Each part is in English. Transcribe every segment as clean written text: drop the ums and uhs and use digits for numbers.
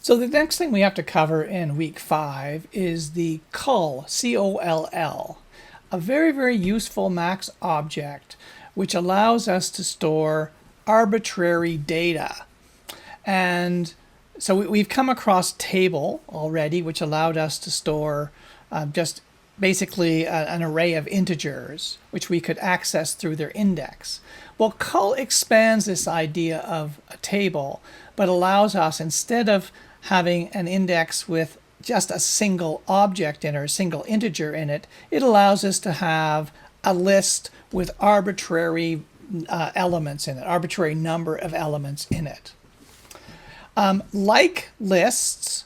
So the next thing we have to cover in week 5 is the col, C-O-L-L, a very, very useful max object which allows us to store arbitrary data. And so we've come across table already, which allowed us to store just basically an array of integers, which we could access through their index. Well, col expands this idea of a table, but allows us, instead of having an index with just a single object in it or a single integer in it, it allows us to have a list with arbitrary elements in it, arbitrary number of elements in it. Like lists,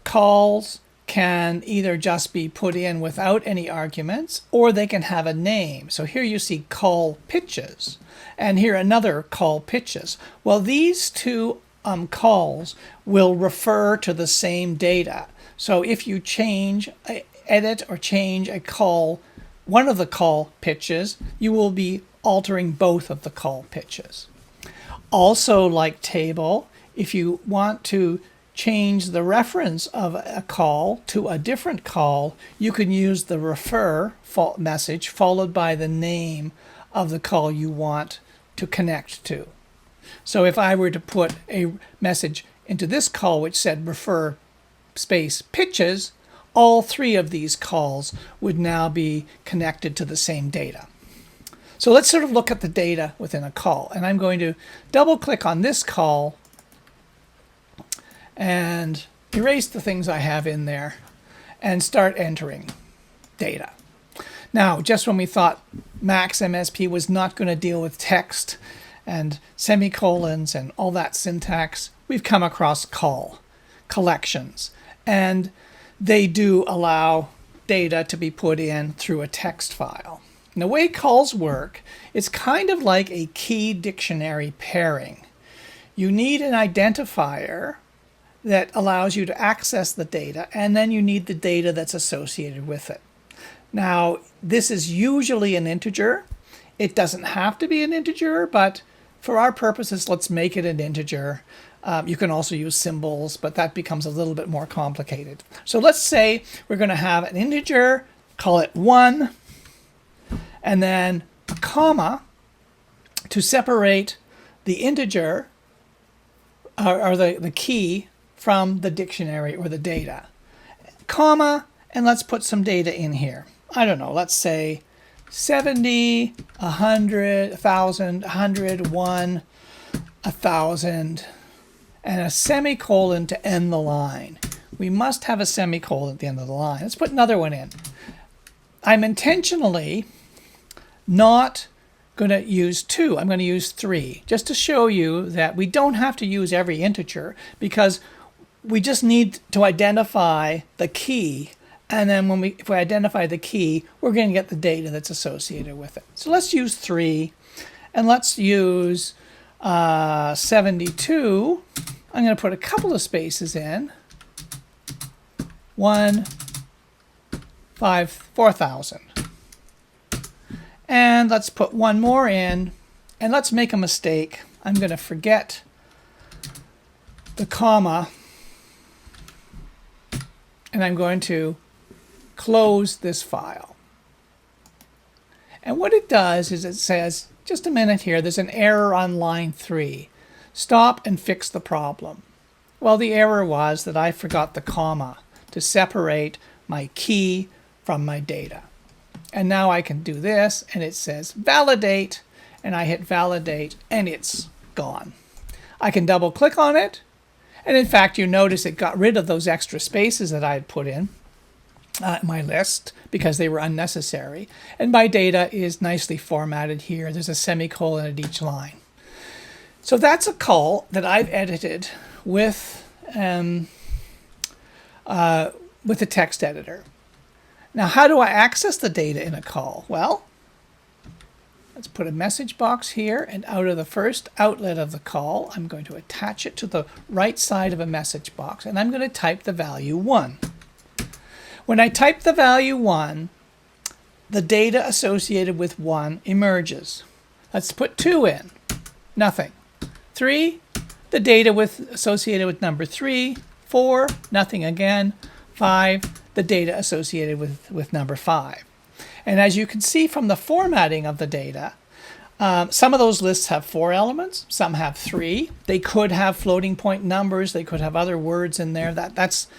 cols can either just be put in without any arguments, or they can have a name. So here you see col pitches, and here another col pitches. Well, these two cols will refer to the same data. So if you edit or change a col, one of the col pitches, you will be altering both of the col pitches. Also, like table, if you want to change the reference of a col to a different col, you can use the refer message followed by the name of the col you want to connect to. So if I were to put a message into this col which said refer space pitches, all three of these cols would now be connected to the same data. So let's sort of look at the data within a col. And I'm going to double click on this col and erase the things I have in there and start entering data. Now, just when we thought Max MSP was not going to deal with text and semicolons and all that syntax, we've come across col, collections, and they do allow data to be put in through a text file. And the way cols work, it's kind of like a key dictionary pairing. You need an identifier that allows you to access the data, and then you need the data that's associated with it. Now, this is usually an integer. It doesn't have to be an integer, but for our purposes, let's make it an integer. You can also use symbols, but that becomes a little bit more complicated. So let's say we're going to have an integer, call it 1, and then a comma to separate the integer or the key from the dictionary or the data. Comma, and let's put some data in here. I don't know, let's say 70, 100, 1,000, 100, 1, 1,000, and a semicolon to end the line. We must have a semicolon at the end of the line. Let's put another one in. I'm intentionally not going to use 2. I'm going to use 3, just to show you that we don't have to use every integer, because we just need to identify the key, and then if we identify the key, we're going to get the data that's associated with it. So let's use 3, and let's use 72. I'm going to put a couple of spaces in. 1, 5, 4,000. And let's put one more in, and let's make a mistake. I'm going to forget the comma, and I'm going to close this file. And what it does is it says, just a minute here, there's an error on line 3. Stop and fix the problem. Well, the error was that I forgot the comma to separate my key from my data. And now I can do this, and it says validate, and I hit validate, and it's gone. I can double click on it, and in fact, you notice it got rid of those extra spaces that I had put in my list because they were unnecessary. And my data is nicely formatted here. There's a semicolon at each line. So that's a col that I've edited with the text editor. Now, how do I access the data in a col? Well, let's put a message box here, and out of the first outlet of the col, I'm going to attach it to the right side of a message box, and I'm going to type the value 1. When I type the value 1, the data associated with 1 emerges. Let's put 2 in. Nothing. 3, the data associated with number 3. 4, nothing again. 5, the data associated with number 5. And as you can see from the formatting of the data, some of those lists have 4 elements, some have 3. They could have floating point numbers, they could have other words in there. That's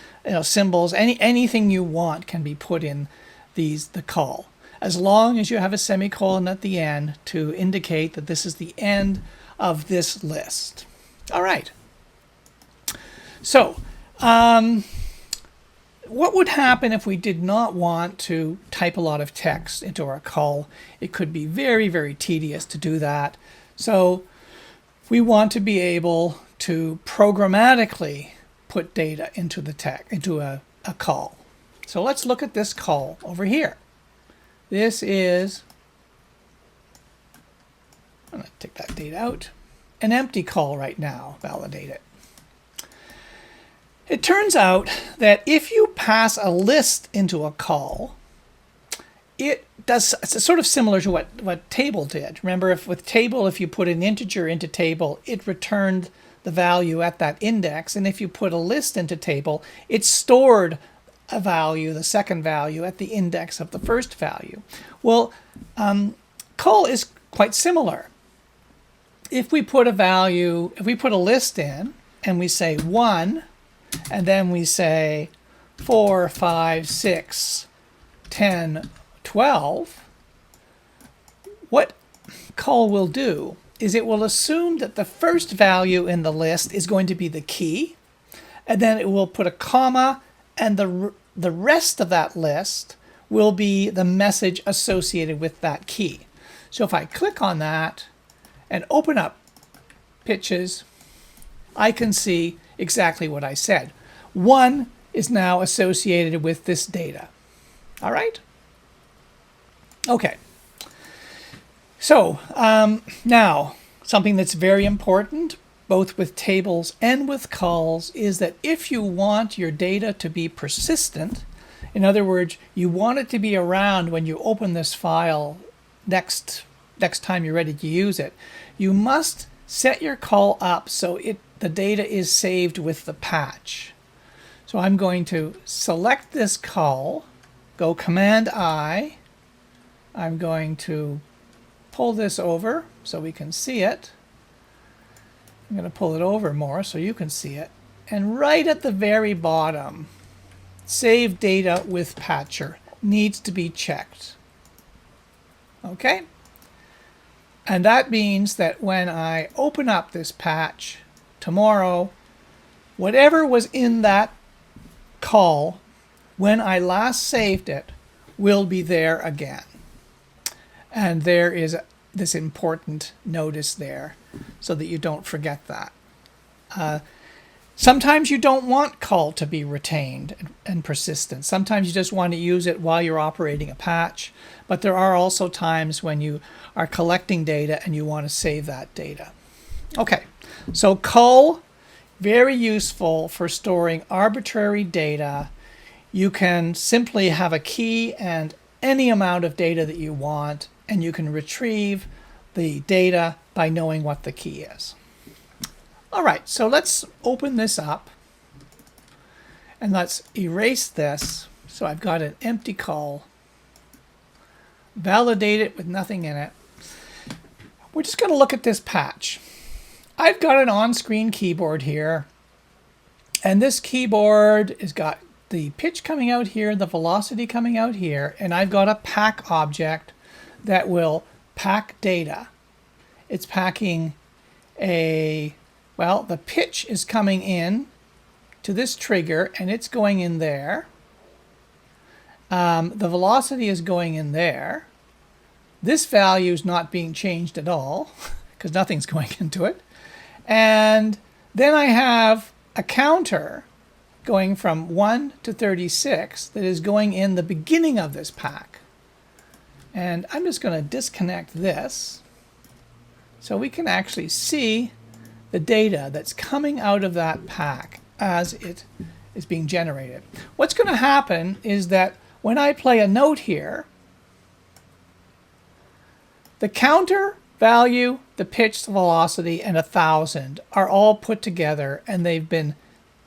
symbols, anything you want can be put in the call, as long as you have a semicolon at the end to indicate that this is the end of this list. All right. So, what would happen if we did not want to type a lot of text into our call? It could be very, very tedious to do that. So we want to be able to programmatically put data into a call. So let's look at this call over here. This is, I'm going to take that data out, an empty call right now, validate it. It turns out that if you pass a list into a call, it's sort of similar to what table did. Remember, with table, if you put an integer into table, it returned the value at that index. And if you put a list into table, it stored a value, the second value, at the index of the first value. Well, call is quite similar. If we put a list in and we say 1, and then we say 4, 5, 6, 10, 12, what call will do is it will assume that the first value in the list is going to be the key, and then it will put a comma, and the rest of that list will be the message associated with that key. So if I click on that and open up pitches, I can see exactly what I said. 1 is now associated with this data. All right? Okay. So now, something that's very important, both with tables and with calls, is that if you want your data to be persistent, in other words, you want it to be around when you open this file next time you're ready to use it, you must set your call up so the data is saved with the patch. So I'm going to select this call, go Command-I. I'm going to pull this over so we can see it. I'm going to pull it over more so you can see it. And right at the very bottom, Save Data with Patcher needs to be checked. Okay? And that means that when I open up this patch tomorrow, whatever was in that call when I last saved it will be there again. And there is this important notice there so that you don't forget that. Sometimes you don't want call to be retained and persistent. Sometimes you just want to use it while you're operating a patch. But there are also times when you are collecting data and you want to save that data. Okay, so call, very useful for storing arbitrary data. You can simply have a key and any amount of data that you want, and you can retrieve the data by knowing what the key is. All right, so let's open this up and let's erase this. So I've got an empty call, validate it with nothing in it. We're just going to look at this patch. I've got an on-screen keyboard here, and this keyboard has got the pitch coming out here, the velocity coming out here, and I've got a pack object that will pack data. It's packing the pitch is coming in to this trigger, and it's going in there. The velocity is going in there. This value is not being changed at all because nothing's going into it. And then I have a counter going from 1 to 36 that is going in the beginning of this pack. And I'm just going to disconnect this so we can actually see the data that's coming out of that pack as it is being generated. What's going to happen is that when I play a note here, the counter value, the pitch, the velocity, and 1,000 are all put together, and they've been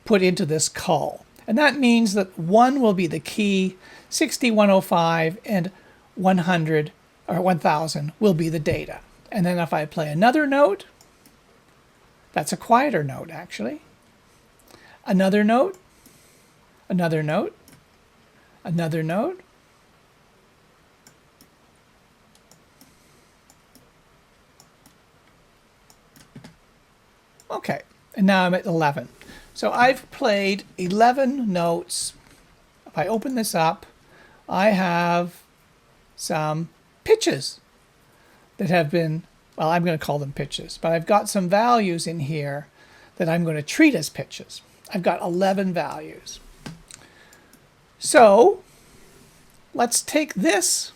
put into this call. And that means that 1 will be the key, 60, 105, and 100 or 1000 will be the data. And then if I play another note, that's a quieter note actually. Another note, another note, another note. Okay, and now I'm at 11. So I've played 11 notes. If I open this up, I have some pitches that have been, well, I'm going to call them pitches, but I've got some values in here that I'm going to treat as pitches. I've got 11 values. So let's take this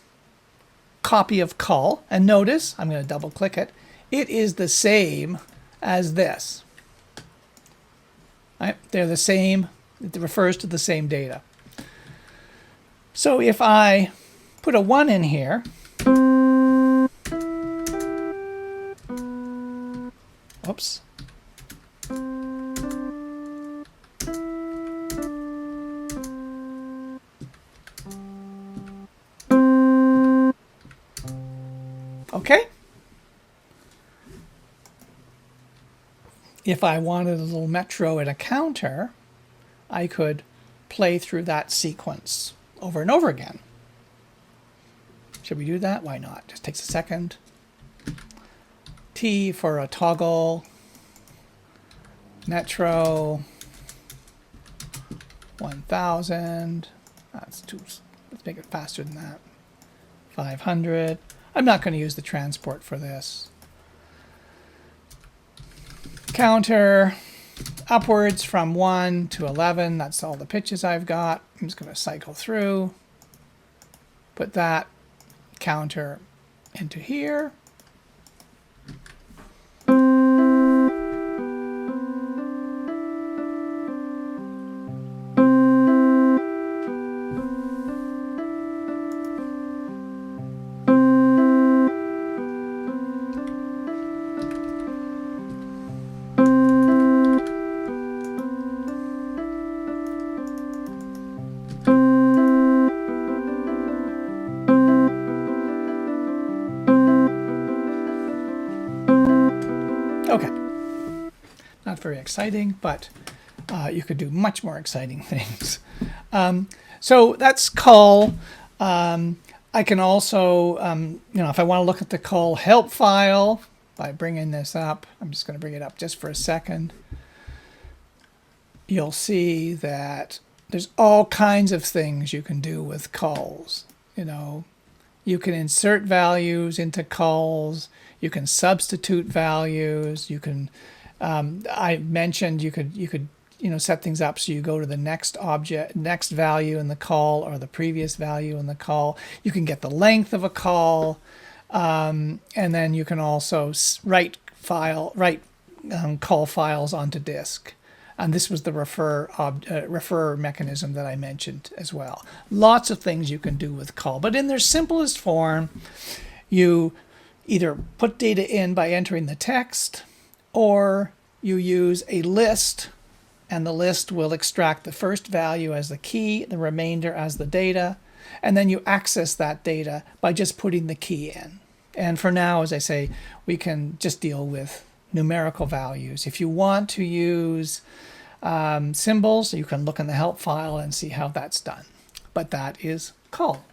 copy of call and notice, I'm going to double click it, it is the same as this. Right? They're the same, it refers to the same data. So if I put a 1 in here, oops. Okay. If I wanted a little metro and a counter, I could play through that sequence over and over again. Should we do that? Why not? Just takes a second. T for a toggle. Metro. 1000. That's too. Let's make it faster than that. 500. I'm not going to use the transport for this. Counter. Upwards from 1 to 11. That's all the pitches I've got. I'm just going to cycle through. Put that counter into here. Okay, not very exciting, but you could do much more exciting things. So that's call. I can also, if I want to look at the call help file by bringing this up, I'm just going to bring it up just for a second. You'll see that there's all kinds of things you can do with calls. You can insert values into calls. You can substitute values. You can, I mentioned you could set things up so you go to the next value in the call or the previous value in the call. You can get the length of a call, and then you can also write call files onto disk. And this was the refer mechanism that I mentioned as well. Lots of things you can do with call, but in their simplest form, you either put data in by entering the text, or you use a list, and the list will extract the first value as the key, the remainder as the data, and then you access that data by just putting the key in. And for now, as I say, we can just deal with numerical values. If you want to use symbols, you can look in the help file and see how that's done. But that is call.